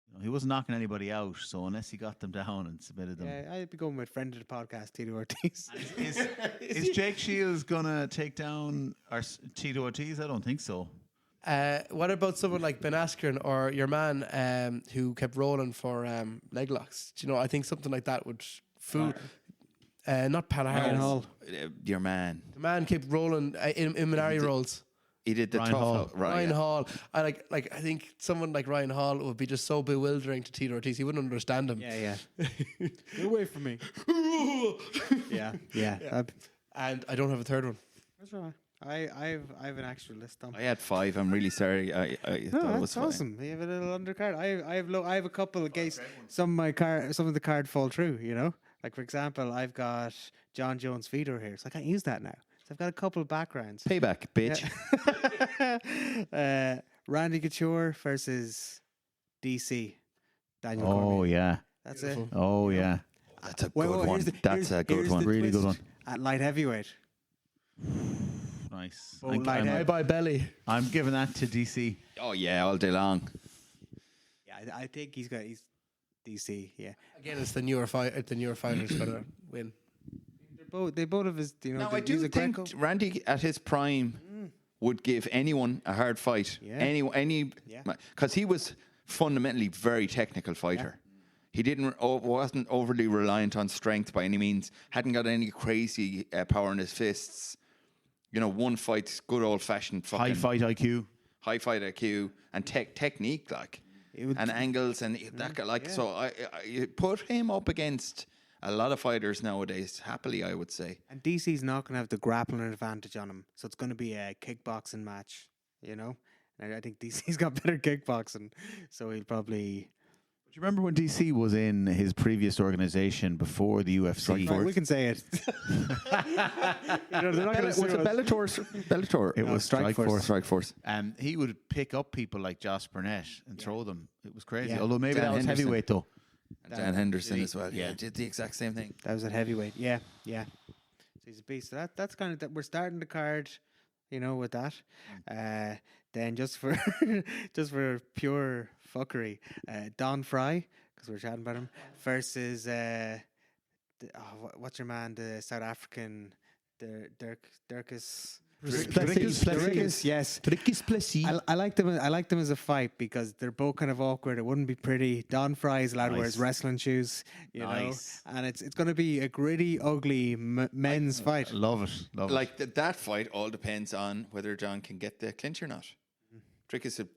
You know, he wasn't knocking anybody out, so unless he got them down and submitted them. Yeah, I'd be going with friend of the podcast, Tito Ortiz. Is Jake Shields gonna take down Tito Ortiz? I don't think so. What about someone like Ben Askren or your man who kept rolling for leg locks? Do you know, I think something like that would fool. Not Pat Ryan Hall. Your man. The man kept rolling in Minari rolls. He did the Ryan tough Hall. out, right? Ryan Hall. I I think someone like Ryan Hall would be just so bewildering to Tito Ortiz. He wouldn't understand him. Yeah. Get away from me. Yeah. And I don't have a third one. That's right. I have an extra list on. I had 5. I'm really sorry. I No, thought it was that's awesome. You have a little undercard. I have a couple in case some of the card fall through. You know, like for example, I've got John Jones Fedor here, so I can't use that now. So I've got a couple of backgrounds. Payback, bitch. Randy Couture versus DC. Daniel. Oh Cormier. yeah. That's it. Oh yeah. That's a Wait, good wait, one. That's a good here's one. the Really good twist. one. At light heavyweight. Nice. Oh, light heavy. Bye bye belly. I'm giving that to DC. Oh yeah, all day long. Yeah, I think he's DC. Yeah, Again, it's the newer fight. The newer fighter's gonna win. they both of his. You know, Now I do he's a think Greco. Randy at his prime would give anyone a hard fight. Yeah. Any Yeah. because he was fundamentally very technical fighter. He wasn't overly reliant on strength by any means. Hadn't got any crazy power in his fists. You know, one fight, good old fashioned High fight IQ. high fight IQ and technique, like It would- and angles and that like. So I put him up against a lot of fighters nowadays. Happily, I would say. And DC's not going to have the grappling advantage on him, so it's going to be a kickboxing match. You know, and I think DC's got better kickboxing, so he'll probably. Do you remember when DC was in his previous organization before the UFC? Right, we can say it. You know, they're not going to Was it Bellator? It was Strikeforce. Strikeforce. He would pick up people like Josh Burnett and throw them. It was crazy. Yeah. Although maybe Dan that was Henderson. heavyweight though. And Dan Henderson as well. Yeah. Yeah, did the exact same thing. That was at heavyweight. Yeah. So he's a beast. So that's kind of that. We're starting the card, you know, with that. Then just for pure fuckery, Don Fry, because we're chatting about him, versus what's your man, the South African, Dirkus. Dricus, yes. Dricus Plessis. I like them. I like them as a fight because they're both kind of awkward. It wouldn't be pretty. Don Fry is allowed to wear his Nice. wrestling shoes, you Nice. know, and it's going to be a gritty, ugly men's fight. Love it. Love it. Like that fight all depends on whether John can get the clinch or not. Drickus would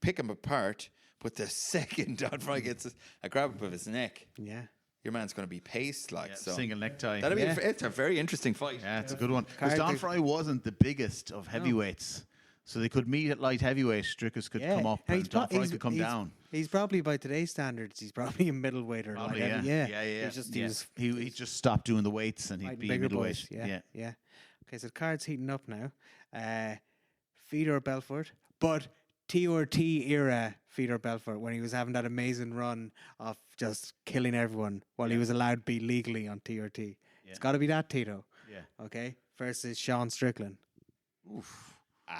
pick him apart, but the second Don Fry gets a grab up of his neck, Yeah, your man's going to be paced like so. Single necktie. That'll be Yeah. it's a very interesting fight. Yeah, it's a good one. Because Don Card- Fry wasn't the biggest of heavyweights. So they could meet at light heavyweight. Dricus could yeah. come up And and Don Fry he's- could come he's- down. He's probably by today's standards. He's probably a middleweight or Probably, like yeah. He's just Yeah. he was He just stopped doing the weights and he'd fighting be bigger middleweight. boys. Yeah. Okay, so the card's heating up now. Fedor Belfort, but TRT era Fedor Belfort when he was having that amazing run of just killing everyone while he was allowed to be legally on TRT. It's got to be that Tito. Yeah. Okay, versus Sean Strickland.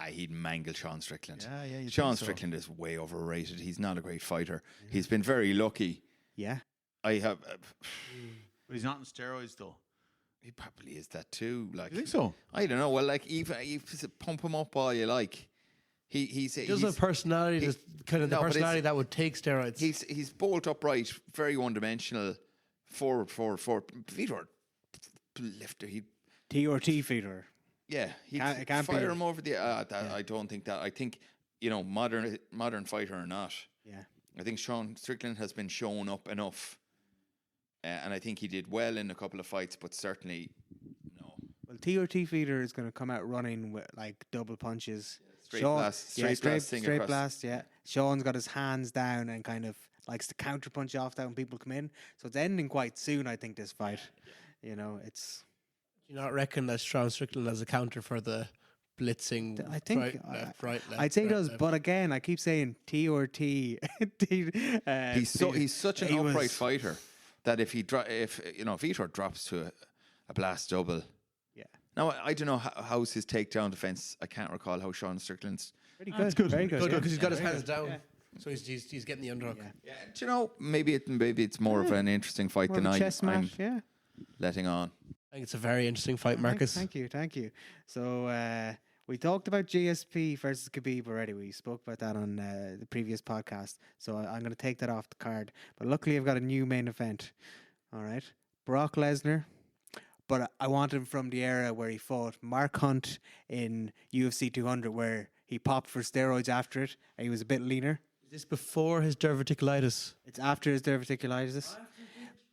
He'd mangle Sean Strickland. Yeah, you'd Sean think so. Strickland is way overrated. He's not a great fighter. He's been very lucky. Yeah, I have. But he's not on steroids though. He probably is that too. Like You think so? I don't know. Well, like even you pump him up all you like. He's He doesn't have personality. he- Just kind of the no, but it's- personality that would take steroids. he's bolt upright, very one dimensional. Forward. Fedor lifter. He TRT Fedor. yeah. He It can't be. fire him over the. I don't think that. I think modern fighter or not. Yeah. I think Sean Strickland has been shown up enough, and I think he did well in a couple of fights, but certainly no. Well, TRT Fedor is going to come out running with like double punches. Straight blast, straight blast thing straight across. blast. Yeah, Sean's got his hands down and kind of likes to counter punch off that when people come in. So it's ending quite soon, I think. This fight, you know, it's Do you not reckon that Sean Strickland as a counter for the blitzing. I think right, left, right, left. I'd say he right, does, left. but again, I keep saying T or T. He's such an he upright was- fighter that if Fedor drops to a blast double. Yeah. Now I don't know how's his takedown defense. I can't recall how Sean Strickland's. Pretty good. Very good. Good yeah. because he's got his Very hands good. down, Yeah. so he's getting the underhook. Yeah. Yeah, do you know maybe it's more of an interesting fight More of than a chess I'm match. Yeah. letting on. I think it's a very interesting fight, Thank- Marcus. Thank you. So we talked about GSP versus Khabib already. We spoke about that on the previous podcast. So I'm going to take that off the card. But luckily, I've got a new main event. All right, Brock Lesnar. But I want him from the era where he fought Mark Hunt in UFC 200, where he popped for steroids after it, and he was a bit leaner. Is this before his diverticulitis? It's after his diverticulitis.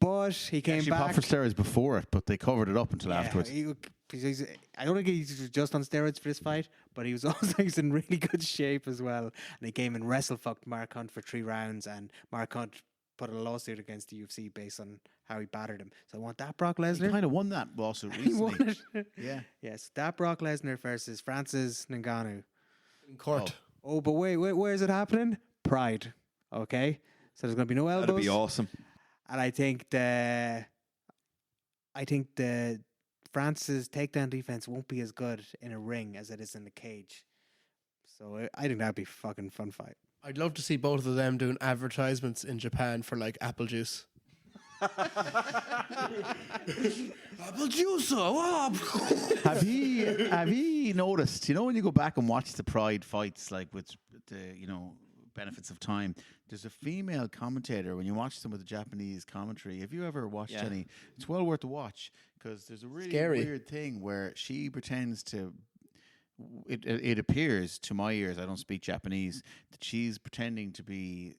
But he came Actually, back. popped for steroids before it, but they covered it up until Yeah, afterwards. I don't think he's just on steroids for this fight, but he was also in really good shape as well. And he came and wrestle-fucked Mark Hunt for 3 rounds, and Mark Hunt put a lawsuit against the UFC based on how he battered him. So I want that Brock He Lesnar. kind of won that lawsuit He recently. won it. Yeah. Yes, that Brock Lesnar versus Francis Ngannou. In court. Oh, but wait, where is it happening? Pride. Okay, so there's going to be no elbows. That'd be awesome. And I think the France's takedown defense won't be as good in a ring as it is in the cage. So I think that'd be a fucking fun fight. I'd love to see both of them doing advertisements in Japan for like apple juice. Apple juice, Have you noticed? You know when you go back and watch the Pride fights, like with the benefits of time. There's a female commentator when you watch them with the Japanese commentary. Have you ever watched Yeah. any? It's well worth a watch because there's a really Scary. weird thing where she pretends to. It appears to my ears, I don't speak Japanese, that she's pretending to be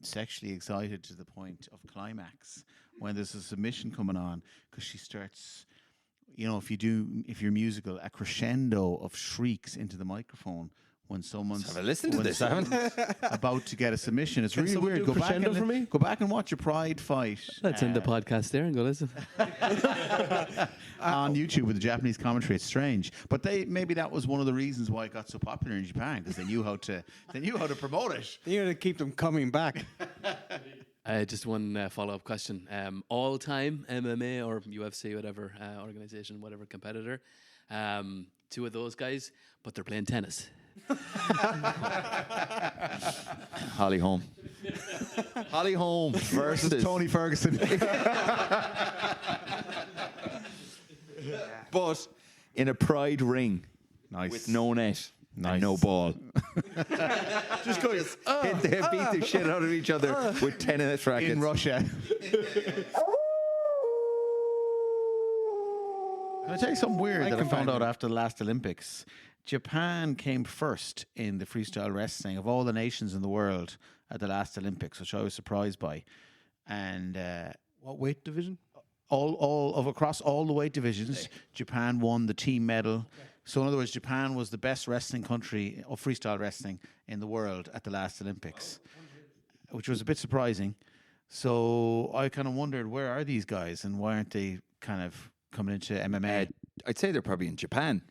sexually excited to the point of climax when there's a submission coming on, because she starts, if you're musical, a crescendo of shrieks into the microphone when someone's Have a listen to when this, someone's about to get a submission. It's Can really someone weird. do crescendo for me? Go back and watch a Pride fight. Let's end the podcast there and go listen. On YouTube with the Japanese commentary. It's strange, but maybe that was one of the reasons why it got so popular in Japan, because they knew how to promote it. You got to keep them coming back. Just one follow-up question. All-time MMA or UFC, whatever organization, whatever competitor. 2 of those guys, but they're playing tennis. Holly Holm. Holly Holm versus Tony Ferguson. but in a Pride ring Nice. with no net Nice. and no ball. Just go Beat the shit out of each other with tennis rackets. in Russia. Can I tell you something weird that I found out after the last Olympics? Japan came first in the freestyle wrestling of all the nations in the world at the last Olympics, which I was surprised by. And What weight division? across all the weight divisions, Japan won the team medal. So in other words, Japan was the best wrestling country of freestyle wrestling in the world at the last Olympics, which was a bit surprising. So I kind of wondered, where are these guys and why aren't they kind of coming into MMA? I'd say they're probably in Japan.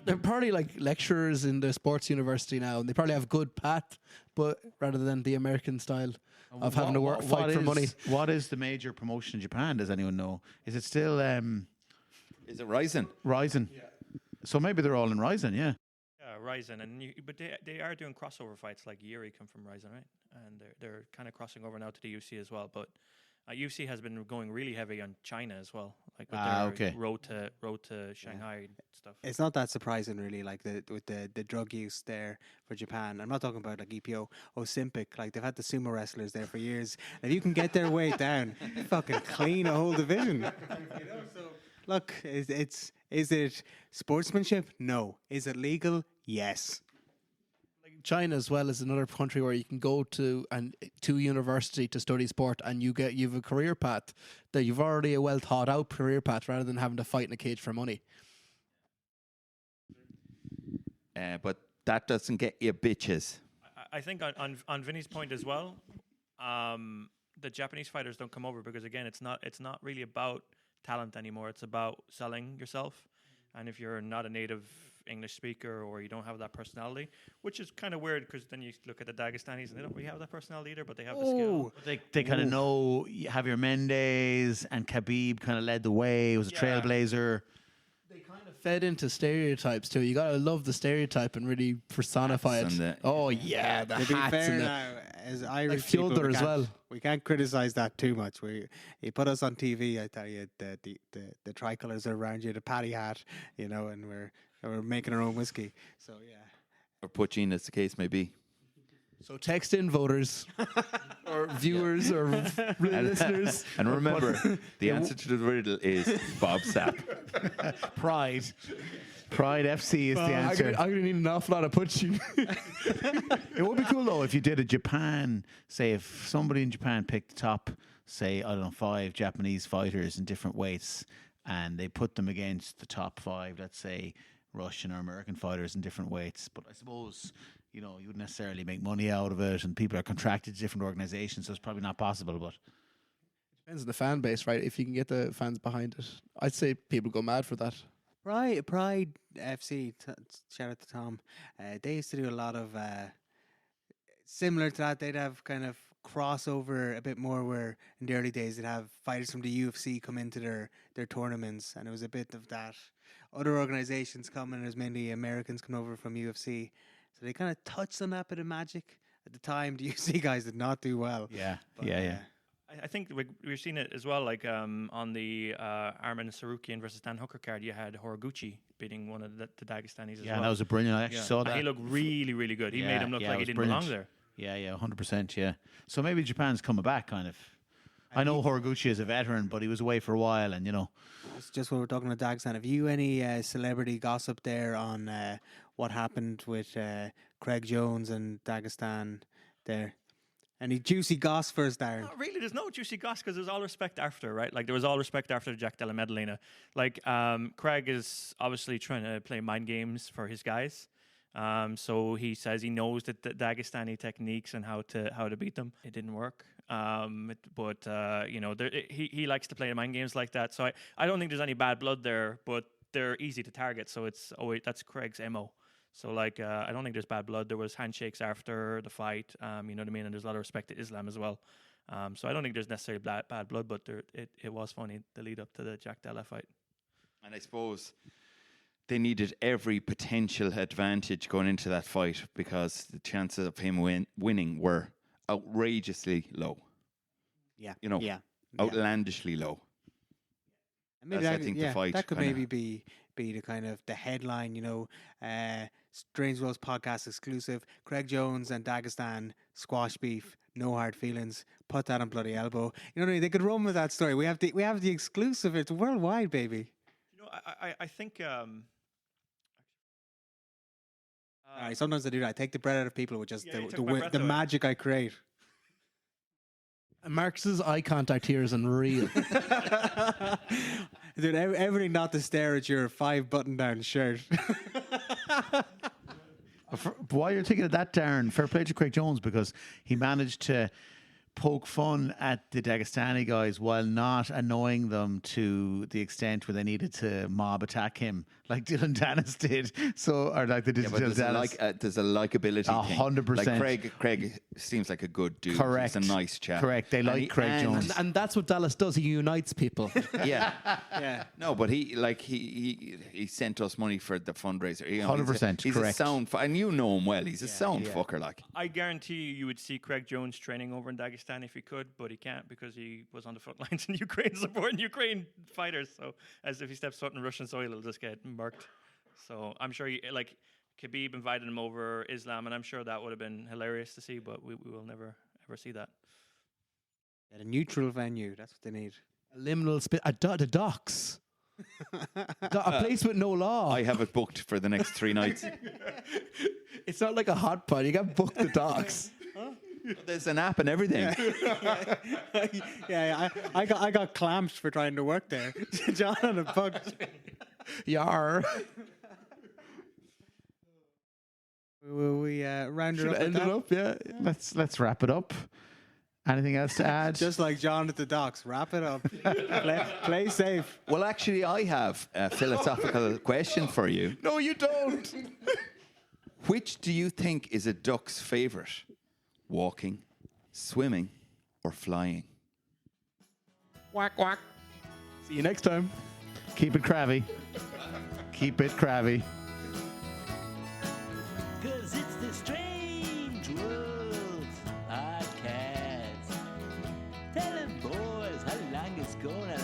They're probably like lecturers in the sports university now, and they probably have good path, but rather than the American style of having to fight for money. What is the major promotion in Japan? Does anyone know? Is it still Is it Ryzen? Ryzen? So maybe they're all in Ryzen, yeah. Yeah, Ryzen, but they are doing crossover fights. Like Yuri come from Ryzen, right? And they're kind of crossing over now to the UFC as well. But UFC has been going really heavy on China as well, like with their okay. road to Shanghai stuff. It's not that surprising, really, like with the drug use there for Japan. I'm not talking about like EPO, Ozempic. Like they've had the sumo wrestlers there for years. If you can get their weight down, you fucking clean a whole division. So look, is it sportsmanship? No. Is it legal? Yes. China as well is another country where you can go to university to study sport, and you've a career path that you've already a well thought out career path rather than having to fight in a cage for money. But that doesn't get you bitches. I think on Vinny's point as well, the Japanese fighters don't come over because again, it's not really about talent anymore. It's about selling yourself, and if you're not a native English speaker or you don't have that personality, which is kind of weird because then you look at the Dagestanis and they don't really have that personality either, but they have the skill. They kind of know Javier Mendez and Khabib kind of led the way. It was a trailblazer. They kind of fed into stereotypes too. You gotta love the stereotype and really personify it. the The To be hats fair and now, as Irish like people, Fedor we as can't- well. We can't criticize that too much. You put us on TV, I tell you, the tricolours are around you, the paddy hat, you know, and we're making our own whiskey. So yeah. Or Poitin, as the case may be. So text in voters or viewers or listeners. And remember, the answer to the riddle is Bob Sapp. Pride. Pride FC is the answer. I'm gonna need an awful lot of punching. It would be cool though if you did a Japan, say if somebody in Japan picked the top, say, I don't know, 5 Japanese fighters in different weights and they put them against the top 5, let's say Russian or American fighters in different weights. But I suppose, you know, you wouldn't necessarily make money out of it and people are contracted to different organizations, so it's probably not possible. But Depends on the fan base, right? If you can get the fans behind it, I'd say people go mad for that. Pride FC, shout out to Tom. They used to do a lot of similar to that. They'd have kind of crossover a bit more, where in the early days they'd have fighters from the UFC come into their tournaments, and it was a bit of that. Other organizations coming, there's mainly Americans coming over from UFC, so they kind of touched on that bit of magic. At the time, the UFC guys did not do well. But, I think we've seen it as well, like on the Arman Sarukian versus Dan Hooker card, you had Horiguchi beating one of the Dagestanis as well. yeah, that was a brilliant. I actually saw And that. he looked really, really good. He Yeah, made him look yeah, like it he was didn't brilliant. belong there. Yeah, 100%. Yeah. So maybe Japan's coming back, kind of. I know Horiguchi is a veteran, but he was away for a while, and you know. It's just what we're talking about Dagestan. Have you any celebrity gossip there on what happened with Craig Jones and Dagestan there? Any juicy goss first, Darren? Not really, there's no juicy goss because there's all respect after, right? Like there was all respect after Jack Della Maddalena. Like Craig is obviously trying to play mind games for his guys. So he says he knows the Dagestani techniques and how to beat them. It didn't work. But you know, he likes to play mind games like that. So I don't think there's any bad blood there, but they're easy to target. So that's Craig's MO. So like I don't think there's bad blood. There was handshakes after the fight. You know what I mean? And there's a lot of respect to Islam as well. So I don't think there's necessarily bad blood, but it was funny, the lead up to the Jack Della fight. And I suppose they needed every potential advantage going into that fight because the chances of him winning were outrageously low. Yeah. You know, outlandishly low. And maybe That's, I think, the fight that could kinda- maybe be the kind of the headline, you know, Strange Worlds podcast exclusive. Craig Jones and Dagestan squash beef, no hard feelings. Put that on bloody elbow. You know what I mean? They could run with that story. We have the exclusive. It's worldwide, baby. You know, I think. All right, sometimes I do that. I take the bread out of people with just Yeah, you took my breath the away. magic I create. Marcus's eye contact here is unreal. Dude, everything not to stare at your 5 button-down shirt. But while you're thinking of that, Darren, fair play to Craig Jones because he managed to poke fun at the Dagestani guys while not annoying them to the extent where they needed to mob attack him like Dylan Dennis did. So, or like they did Yeah, to but Dylan Dennis. there's a likability thing. 100%. Like Craig seems like a good dude. Correct. He's a nice chap. Correct. They like Craig Jones. And that's what Dallas does. He unites people. Yeah. Yeah. No, but he sent us money for the fundraiser. You know, 100%, He's correct. a sound, and you know him well. He's a sound fucker, like. I guarantee you would see Craig Jones training over in Dagestan if he could, but he can't because he was on the front lines in Ukraine supporting Ukraine fighters. So as if he steps foot in Russian soil, he'll just get murked. So I'm sure Khabib invited him over Islam, and I'm sure that would have been hilarious to see, but we will never ever see that. At a neutral venue, that's what they need. A liminal spit. The docks. A place with no law. I have it booked for the next 3 nights. It's not like a hot pot. You got booked the docks. There's an app and everything. Yeah, I got clamped for trying to work there. John on a bug. Yar. Will we round it Should up? have with ended that? up, yeah. Let's wrap it up. Anything else to add? Just like John at the docks. Wrap it up. play safe. Well, actually, I have a philosophical question for you. No, you don't. Which do you think is a duck's favourite? Walking, swimming, or flying? Quack, quack. See you next time. Keep it crabby. Keep it crabby. 'Cause it's the Strange Worlds podcast. Tell 'em boys how long it's gonna